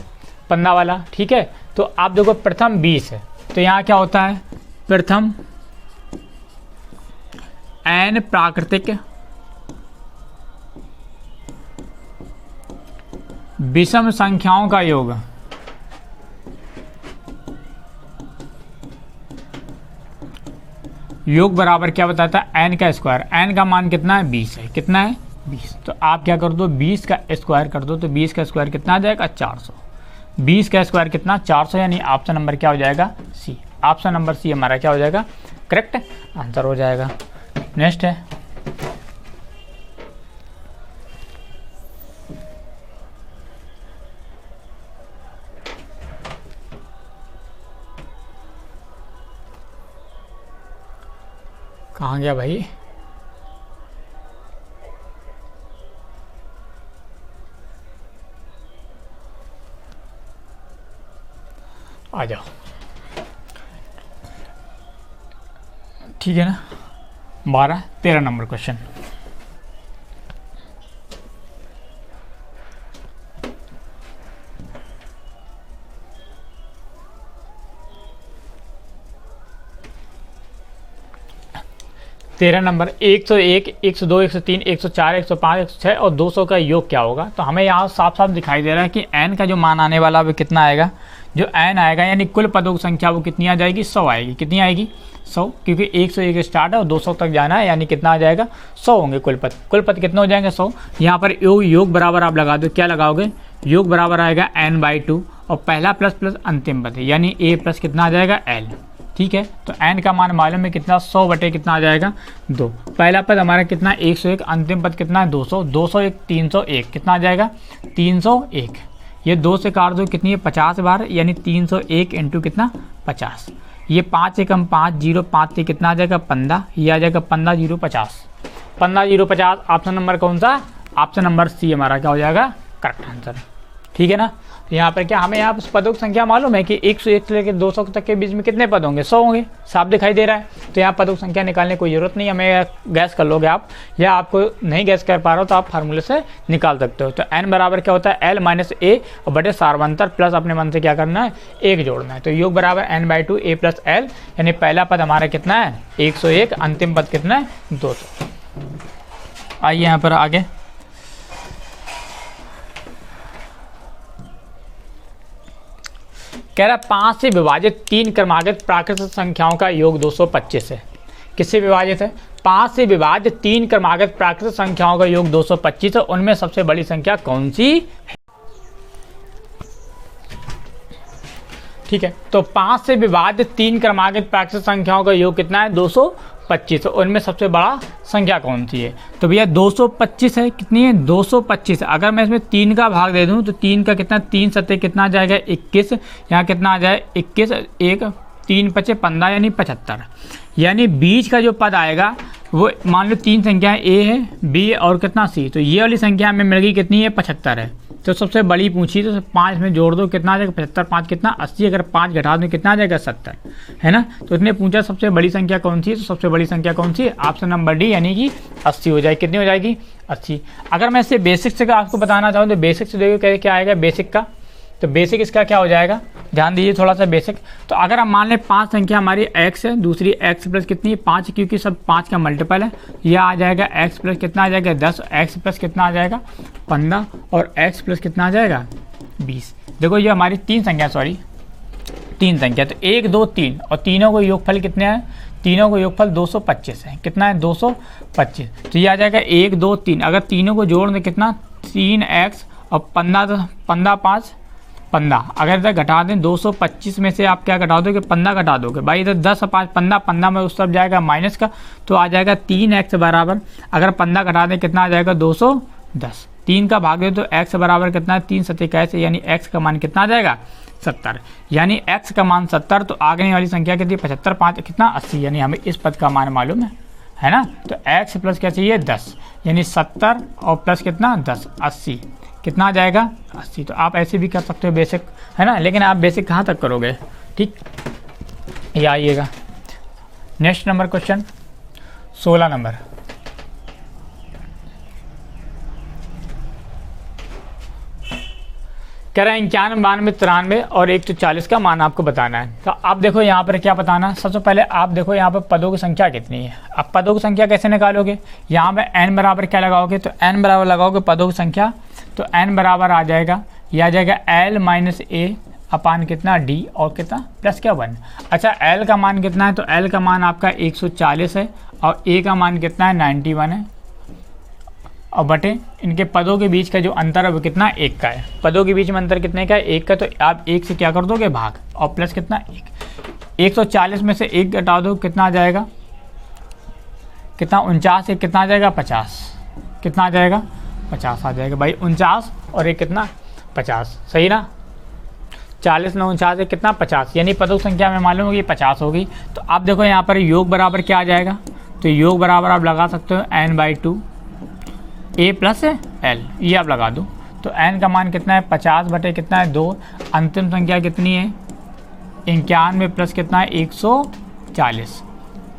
पन्ना वाला, ठीक है। तो आप देखो प्रथम 20 है, तो यहाँ क्या होता है, प्रथम n प्राकृतिक विषम संख्याओं का योग बराबर क्या बताता है, n का स्क्वायर। n का मान कितना है, 20 है। कितना है, 20। तो आप क्या कर दो, 20 का स्क्वायर कर दो, तो 20 का स्क्वायर कितना आ जाएगा, 400। 20 का स्क्वायर कितना, 400, यानी ऑप्शन नंबर क्या हो जाएगा, सी। ऑप्शन नंबर सी हमारा क्या हो जाएगा, करेक्ट आंसर हो जाएगा। नेक्स्ट है कहाँ गया भाई, आ जाओ, ठीक है ना। 13 नंबर क्वेश्चन। तेरह नंबर, 101, 102, 103, 104, 105, 106 और 200 का योग क्या होगा। तो हमें यहाँ साफ साफ दिखाई दे रहा है कि n का जो मान आने वाला वो कितना आएगा, जो n आएगा यानी कुल पदों की संख्या वो कितनी आ जाएगी, 100 आएगी। कितनी आएगी, 100, क्योंकि 101 स्टार्ट है और 200 तक जाना है, यानी कितना आ जाएगा, 100 होंगे कुल पद। कुल पद कितने हो जाएंगे, 100। यहाँ पर योग बराबर आप लगा दो, क्या लगाओगे, योग बराबर आएगा n/2 और पहला प्लस प्लस अंतिम पद है, यानी a प्लस कितना आ जाएगा, l। ठीक है, तो n का मान मालूम है कितना, 100 बटे कितना आ जाएगा, 2। पहला पद हमारा कितना, 101, अंतिम पद कितना है, 200, 201, 301, कितना आ जाएगा, 301। ये 2 से काट दो, कितनी है, 50 बार, यानी 301 इंटू कितना, 50। ये 5 से कम 5, 0 5 से कितना आ जाएगा, 15। ये आ जाएगा 15 0 50, 15 0 50। ऑप्शन नंबर कौन सा, ऑप्शन नंबर सी हमारा क्या हो जाएगा, करेक्ट आंसर। ठीक है ना। तो यहाँ पर क्या हमें यहाँ पदों की संख्या मालूम है कि 101 से लेकर 200 तक के बीच में कितने पद होंगे, 100 होंगे, साफ दिखाई दे रहा है। तो यहाँ पदों की संख्या निकालने की कोई ज़रूरत नहीं, हमें गैस कर लोगे आप, या आपको नहीं गैस कर पा रहे हो तो आप फार्मूले से निकाल सकते हो। तो n बराबर क्या होता है, l माइनस a और बटे सार्वंतर प्लस अपने मन से क्या करना है, 1 जोड़ना है। तो योग बराबर n/2 a प्लस l, यानी पहला पद हमारा कितना है, 101, अंतिम पद कितना है, 200। आइए यहाँ पर आगे, कह रहा 5 से विभाजित 3 क्रमागत प्राकृतिक संख्याओं का योग 225 है। किससे विभाजित है, 5 से विभाजित 3 क्रमागत प्राकृतिक संख्याओं का योग 225 है। उनमें सबसे बड़ी संख्या कौन सी है। ठीक है, तो 5 से विभाजित 3 क्रमागत प्राकृतिक संख्याओं का योग कितना है, 225। उनमें सबसे बड़ा संख्या कौन सी है। तो भैया 225 है, कितनी है, 225। अगर मैं इसमें 3 का भाग दे दूं तो 3 का कितना, 3 सत्ते कितना आ जाएगा, 21। यहाँ कितना आ जाए, 21, 1 3 5 15, यानी 75। यानी बीच का जो पद आएगा वो मान लो 3 संख्याएं a है, b और कितना c। तो ये वाली संख्या हमें मिल गई कितनी है, 75 है। तो सबसे बड़ी पूछी तो 5 में जोड़ दो, कितना आ जाएगा, 75 5 कितना 80। अगर 5 घटा दो कितना आ जाएगा, 70, है ना। तो इसने पूछा सबसे बड़ी संख्या कौन सी है, तो सबसे बड़ी संख्या कौन सी है, ऑप्शन नंबर डी, यानी कि 80 हो जाएगी। कितनी हो जाएगी, 80। अगर मैं इससे बेसिक से आपको बताना चाहूँ तो बेसिक से देखो क्या आएगा, बेसिक का, तो बेसिक इसका क्या हो जाएगा, ध्यान दीजिए थोड़ा सा बेसिक। तो अगर हम मान लें 5 संख्या हमारी x है, दूसरी x प्लस कितनी है, 5, क्योंकि सब 5 का मल्टीपल है। यह आ जाएगा x प्लस कितना आ जाएगा, 10, x प्लस कितना आ जाएगा, 15, और x प्लस कितना आ जाएगा, 20। देखो ये हमारी 3 संख्या, सॉरी 3 संख्या, तो 1 2 3, और तीनों को योगफल कितने हैं, तीनों को योगफल 225 है। कितना है, 225। तो ये आ जाएगा 1 2 3। अगर तीनों को जोड़ दें कितना, 3x और 15 5 15। अगर इधर घटा दें 225 में से आप क्या घटा दोगे, 15 घटा दोगे भाई। इधर 10 और 5 15, 15 में उस तरफ जाएगा माइनस का, तो आ जाएगा 3x बराबर, अगर 15 घटा दें कितना आ जाएगा, 210। 3 का भाग दे तो x बराबर कितना है, 3 सत्ते कैसे, यानी x का मान कितना आ जाएगा, 70। यानी x का मान 70। तो आगे वाली संख्या कितनी, 75 5 कितना 80, यानी हमें इस पद का मान मालूम है ना। तो x प्लस क्या चाहिए, 10, यानी 70 और प्लस कितना 10, 80। कितना आ जाएगा, 80। तो आप ऐसे भी कर सकते हो बेसिक, है ना, लेकिन आप बेसिक कहाँ तक करोगे। ठीक, ये आइएगा नेक्स्ट नंबर क्वेश्चन 16 नंबर। कह रहा है 91, 92, 93 और 140 का मान आपको बताना है। तो आप देखो यहाँ पर क्या बताना है। सबसे पहले आप देखो यहाँ पर पदों की संख्या कितनी है। अब पदों की संख्या कैसे निकालोगे, यहाँ पे n बराबर क्या लगाओगे, तो n बराबर लगाओगे पदों की संख्या, तो n बराबर आ जाएगा, ये आ जाएगा l माइनस ए अपान कितना d और कितना प्लस क्या 1। अच्छा l का मान कितना है, तो l का मान आपका 140 है और a का मान कितना है 91 है, और बटे इनके पदों के बीच का जो अंतर है वो कितना 1 का है। पदों के बीच में अंतर कितने का है, 1 का, तो आप 1 से क्या कर दोगे भाग और प्लस कितना 1। 140 में से 1 घटा दो, कितना आ जाएगा, कितना 49, एक कितना आ जाएगा 50, कितना आ जाएगा 50 आ जाएगा भाई, 49 और एक कितना 50, सही ना। 40 में 49 है कितना 50, यानी पदों की संख्या में मालूम होगी 50 होगी। तो आप देखो यहाँ पर योग बराबर क्या आ जाएगा, तो योग बराबर आप लगा सकते हो n/2 a प्लस l, ये आप लगा दो। तो n का मान कितना है 50 बटे कितना है 2, अंतिम संख्या कितनी है 91 प्लस कितना है 140।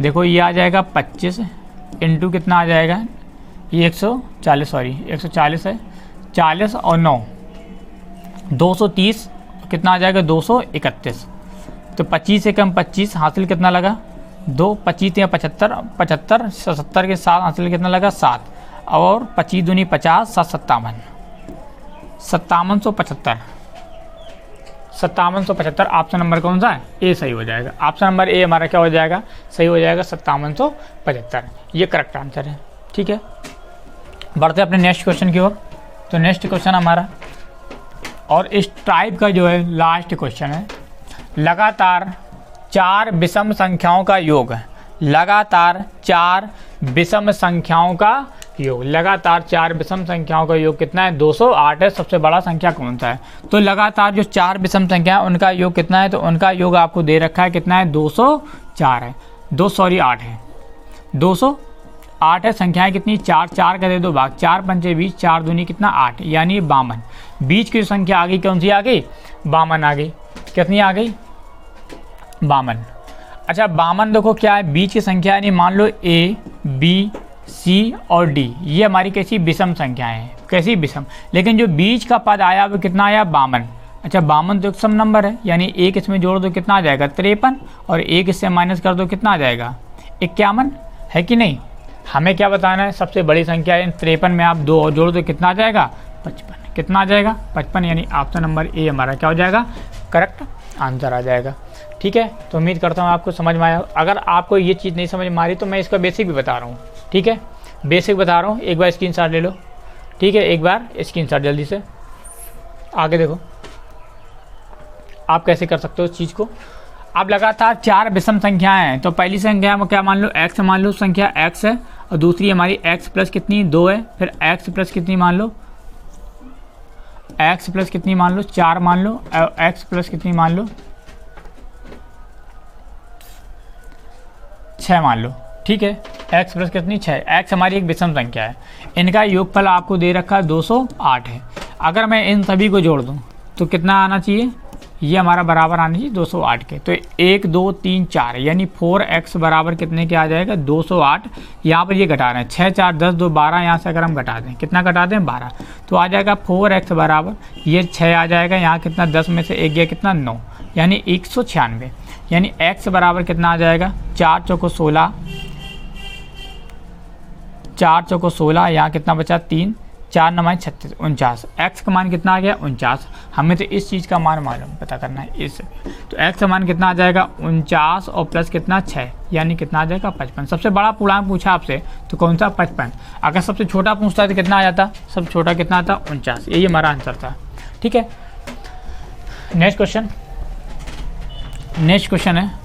देखो ये आ जाएगा 25 इंटू कितना आ जाएगा, ये 140 सॉरी 140 है, 40 और 9 230, कितना आ जाएगा 231। तो 25 से कम 25 हासिल कितना लगा 2, 25 या 75, 75 70 के साथ हासिल कितना लगा 7, और 25 दूनी 50, 7 57, 5775, 5775 ऑप्शन नंबर कौन सा है, ए सही हो जाएगा। ऑप्शन नंबर ए हमारा क्या हो जाएगा, सही हो जाएगा 5775, ये करेक्ट आंसर है। ठीक है, बढ़ते अपने नेक्स्ट क्वेश्चन की ओर। तो नेक्स्ट क्वेश्चन हमारा, और इस टाइप का जो है लास्ट क्वेश्चन है, लगातार 4 विषम संख्याओं का योग, लगातार 4 विषम संख्याओं का योग, लगातार 4 विषम संख्याओं का योग कितना है 208 है। सबसे बड़ा संख्या कौन सा है, तो लगातार जो 4 विषम संख्या है उनका योग कितना है, तो उनका योग आपको दे रखा है कितना है 204 है, 8 है, 208 है। संख्याएं कितनी 4, 4 का दे दो भाग, 4 पंचे 20, 4 दूनी कितना 8, यानी 52। बीच की संख्या आ गई कौन सी आ गई 52 आ गई, कितनी आ गई 52। अच्छा 52 देखो क्या है बीच की संख्या, यानी मान लो ए बी सी और डी, ये हमारी कैसी विषम संख्याएं हैं, कैसी विषम, लेकिन जो बीच का पद आया वो कितना आया 52। अच्छा 52 तो एक सम नंबर है, यानी एक इसमें जोड़ दो कितना आ जाएगा 53, और एक इससे माइनस कर दो कितना आ जाएगा 51, है कि नहीं। हमें क्या बताना है, सबसे बड़ी संख्या है 53 में आप 2 और जोड़ दो कितना आ जाएगा 55, कितना आ जाएगा 55, यानी ऑप्शन नंबर ए हमारा क्या हो जाएगा करेक्ट आंसर आ जाएगा। ठीक है, तो उम्मीद करता हूँ आपको समझ में आया। अगर आपको ये चीज़ नहीं समझ में आ रही तो मैं इसका बेसिक भी बता रहा हूँ। ठीक है, बेसिक बता रहा हूँ, एक बार स्क्रीनशॉट ले लो। ठीक है, एक बार स्क्रीनशॉट जल्दी से आगे देखो आप कैसे कर सकते हो इस चीज़ को। आप लगातार 4 विषम संख्याएं हैं, तो पहली संख्या में क्या मान लो x मान लो, संख्या x है, और दूसरी हमारी x प्लस कितनी 2 है, फिर x प्लस कितनी मान लो, x प्लस कितनी मान लो 4 मान लो, x प्लस कितनी मान लो 6 मान लो। ठीक है, x प्लस कितनी 6, x हमारी एक विषम संख्या है, इनका योगफल आपको दे रखा है 208 है। अगर मैं इन सभी को जोड़ दूं तो कितना आना चाहिए, ये हमारा बराबर आना चाहिए 208 के। तो 1 2 3 4 यानी 4x बराबर कितने के आ जाएगा 208। यहाँ पर ये घटा रहे हैं 6 4 10 2 12, यहाँ से अगर हम घटा दें कितना घटा दें 12, तो आ जाएगा 4x बराबर ये 6 आ जाएगा, यहाँ कितना 10 में से 1 गया कितना 9, यानी 196, यानी x बराबर कितना आ जाएगा 4 चौको 16, 4 चौको 16, यहाँ कितना बचा 3, 4 9 36 49, x का मान कितना आ गया 49। हमें तो इस चीज़ का मान मालूम पता करना है इस, तो x का मान कितना आ जाएगा 49 और प्लस कितना 6, यानी कितना आ जाएगा 55। सबसे बड़ा पूर्णांक पूछा आपसे तो कौन सा 55, अगर सबसे छोटा पूछता है तो कितना आ जाता, सबसे छोटा कितना आता 49, यही हमारा आंसर था। ठीक है, नेक्स्ट क्वेश्चन, नेक्स्ट क्वेश्चन है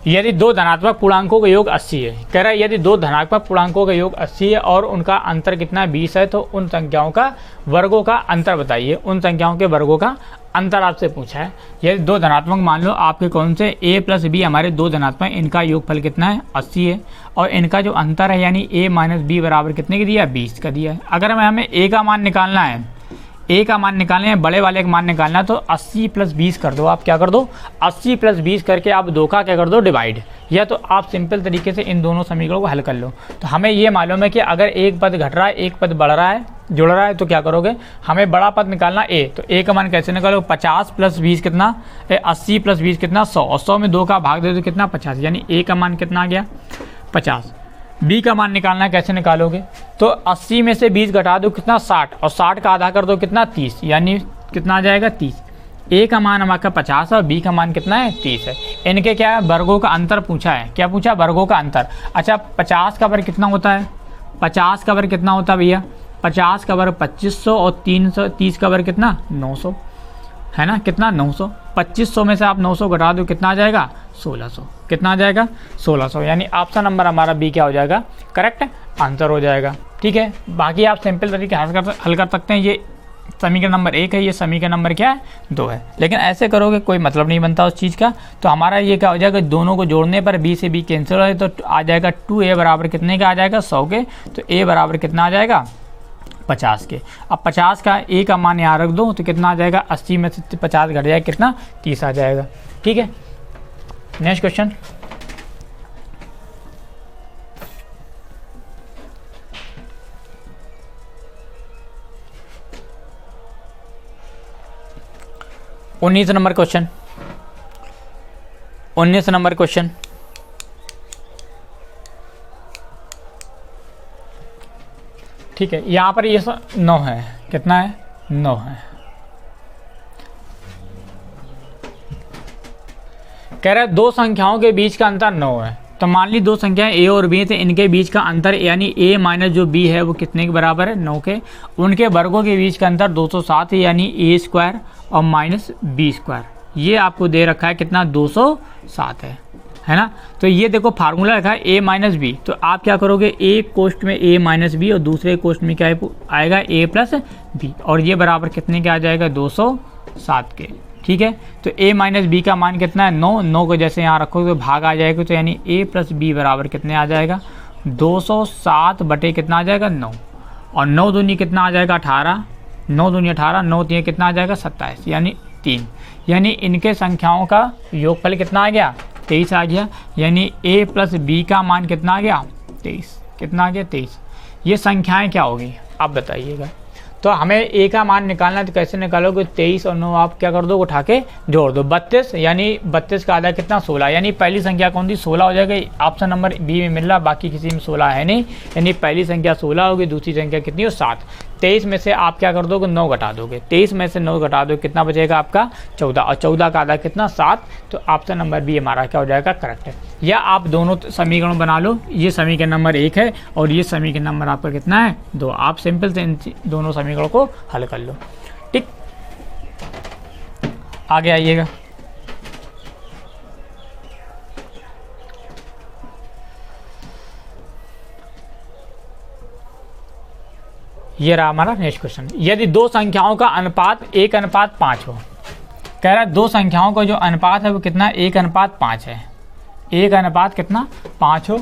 यदि 2 धनात्मक पूर्णांकों का योग 80 है। कह रहा है यदि 2 धनात्मक पूर्णांकों का योग 80 है और उनका अंतर कितना 20 है, तो उन संख्याओं का वर्गों का अंतर बताइए। उन संख्याओं के वर्गों का अंतर आपसे पूछा है। यदि 2 धनात्मक मान लो आपके कौन से a प्लस बी, हमारे 2 धनात्मक, इनका योगफल कितना है 80 है, और इनका जो अंतर है यानी a माइनस बी बराबर कितने का दिया 20 का दिया है। अगर हमें a का मान निकालना है, ए का मान निकालना है, बड़े वाले का मान निकालना है, तो 80 + 20 कर दो। आप क्या कर दो, 80 + 20 करके आप 2 का क्या कर दो, डिवाइड। या तो आप सिंपल तरीके से इन दोनों समीकरणों को हल कर लो। तो हमें ये मालूम है कि अगर एक पद घट रहा है, एक पद बढ़ रहा है, जुड़ रहा है, तो क्या करोगे, हमें बड़ा पद निकालना ए। तो ए का मान कैसे निकालो, 50 + 20 कितना, 80 + 20 कितना, 100, और 100 में 2 का भाग दे दो कितना, 50, यानी ए का मान कितना आ गया, 50। बी का मान निकालना है, कैसे निकालोगे, तो 80 में से 20 घटा दो कितना, 60, और 60 का आधा कर दो कितना, 30, यानी कितना आ जाएगा, 30। ए का मान हमारा 50 है और बी का मान कितना है, 30 है। इनके क्या है, वर्गों का अंतर पूछा है। क्या पूछा, वर्गों का अंतर। अच्छा, 50 का वर्ग कितना होता है, 50 का वर्ग कितना होता है भैया, 50 का वर्ग 2500, और 330 का वर्ग कितना, 900, है ना, कितना, 900। 2500 में से आप 900 घटा दो कितना आ जाएगा, 1600। कितना आ जाएगा, 1600, यानी ऑप्शन नंबर हमारा बी क्या हो जाएगा, करेक्ट आंसर हो जाएगा। ठीक है, बाकी आप सिंपल तरीके हल कर सकते हैं। ये समीकरण नंबर 1 है, ये समीकरण नंबर क्या है, 2 है। लेकिन ऐसे करोगे कोई मतलब नहीं बनता उस चीज़ का। तो हमारा ये क्या हो जाएगा, दोनों को जोड़ने पर बी से बी कैंसिल हो जाए, तो आ जाएगा 2a बराबर कितने का आ जाएगा, 100 के। तो a बराबर कितना आ जाएगा, 50 के। अब 50 का a का मान यहाँ रख दो, तो कितना आ जाएगा, 80 में से 50 घट जाएगा कितना, 30 आ जाएगा। ठीक है, नेक्स्ट क्वेश्चन। उन्नीस नंबर क्वेश्चन, 19 नंबर क्वेश्चन। ठीक है, यहाँ पर ये 9 है, कितना है, 9 है। कह रहा है दो संख्याओं के बीच का अंतर 9 है। तो मान ली दो संख्याएं a और b थे, इनके बीच का अंतर यानी a माइनस जो b है वो कितने के बराबर है, 9 के। उनके वर्गों के बीच का अंतर 207 है, यानी a² और माइनस b²। ये आपको दे रखा है कितना, 207 है ना। तो ये देखो फार्मूला रखा है a माइनस बी। तो आप क्या करोगे, एक कोष्ठ में a माइनस बी और दूसरे कोष्ठ में क्या आएगा, a प्लस बी, और ये बराबर कितने के आ जाएगा, 207 के। ठीक है, तो a माइनस बी का मान कितना है, 9। 9 को जैसे यहाँ रखोगे तो भाग आ जाएगा, तो यानी a प्लस बी बराबर कितने आ जाएगा, 207 बटे कितना आ जाएगा, 9, और 9 दूनी कितना आ जाएगा, 18, 9 दूनी 18, 9 तीन कितना आ जाएगा, 27, यानी 3। यानी इनके संख्याओं का योगफल कितना आ गया, 23 आ गया। यानी a प्लस बी का मान कितना आ गया, 23। कितना आ गया, 23। ये संख्याएं क्या होगी आप बताइएगा। तो हमें a का मान निकालना है, तो कैसे निकालोगे, 23 और 9 आप क्या कर दो, उठा के जोड़ दो, 32, यानी 32 का आधा कितना, 16, यानी पहली संख्या कौन सी, 16 हो जाएगा। ऑप्शन नंबर बी में मिल रहा, बाकी किसी में 16 है नहीं, यानी पहली संख्या 16 होगी, दूसरी संख्या कितनी हो, 7। 23 में से आप क्या कर दोगे, 9 घटा दोगे, 23 में से 9 घटा दो, कितना बचेगा आपका, 14, और 14 का आधा कितना, 7। तो ऑप्शन नंबर बी हमारा क्या हो जाएगा, करेक्ट है। या आप दोनों समीकरण बना लो, ये समीकरण नंबर 1 है और ये समीकरण नंबर आपका कितना है, 2। आप सिंपल से इन दोनों समीकरणों को हल कर लो। ठीक, आगे आइएगा। ये रहा हमारा नेक्स्ट क्वेश्चन। यदि दो संख्याओं का अनुपात 1:5 हो, कह रहा है दो संख्याओं का जो अनुपात है वो कितना, 1:5 है। 1 कितना, 5 हो,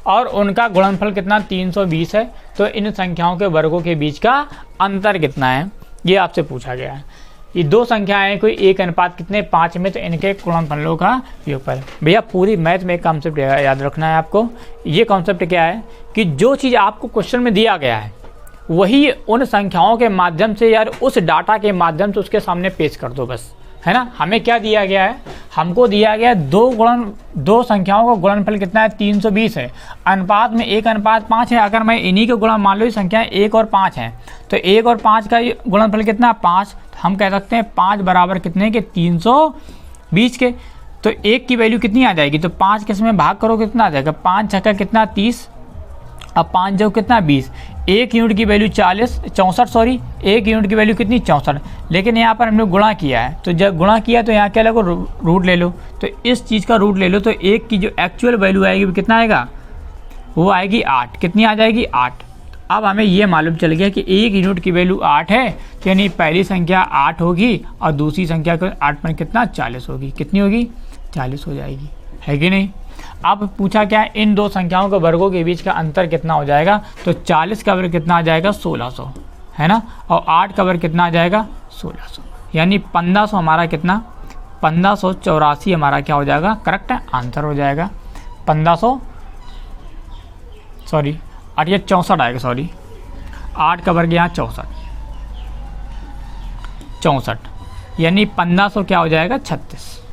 और उनका गुणनफल कितना, 320 है। तो इन संख्याओं के वर्गों के बीच का अंतर कितना है, ये आपसे पूछा गया है। ये दो संख्याएं कोई 1:5 में, तो इनके गुणनफलों का योगफल। भैया पूरी मैथ में एक कॉन्सेप्ट याद रखना है आपको। ये कॉन्सेप्ट क्या है कि जो चीज़ आपको क्वेश्चन में दिया गया है वही उन संख्याओं के माध्यम से, यार उस डाटा के माध्यम से उसके सामने पेश कर दो बस, है ना। हमें क्या दिया गया है, हमको दिया गया है दो संख्याओं का गुणनफल कितना है, 320 है। अनुपात में 1:5 है। अगर मैं इन्हीं के गुणा, मान लो ये संख्याएं 1 और 5 हैं, तो 1 और 5 का गुणनफल कितना, 5। तो हम कह सकते हैं 5 बराबर कितने के, 320 के। तो 1 की वैल्यू कितनी आ जाएगी, तो 5 के इसमें भाग करो कितना आ जाएगा, 5 छक्का कितना, 30, अब 5 जो कितना, 20। 1 यूनिट की वैल्यू 64, 1 यूनिट की वैल्यू कितनी, 64। लेकिन यहाँ पर हमने गुणा किया है, तो जब गुणा किया तो यहाँ क्या लगो, रूट ले लो। तो इस चीज़ का रूट ले लो, तो 1 की जो एक्चुअल वैल्यू आएगी वो कितना आएगा, वो आएगी 8। कितनी आ जाएगी, 8। अब हमें ये मालूम चल गया कि 1 यूनिट की वैल्यू 8 है, तो यानी पहली संख्या 8 होगी और दूसरी संख्या 8 पर कितना, 40 होगी। कितनी होगी, 40 हो जाएगी, है कि नहीं। अब पूछा क्या है, इन दो संख्याओं के वर्गों के बीच का अंतर कितना हो जाएगा, तो 40 का वर्ग कितना आ जाएगा, 1600, है ना, और 8 का वर्ग कितना आ जाएगा 1600, यानी 1500 हमारा कितना 1584 हमारा क्या हो जाएगा, करेक्ट है, आंसर हो जाएगा 1500 सॉरी 8 या 64 आएगा, सॉरी 8 का वर्ग यहाँ 64 यानी 1500 क्या हो जाएगा 36।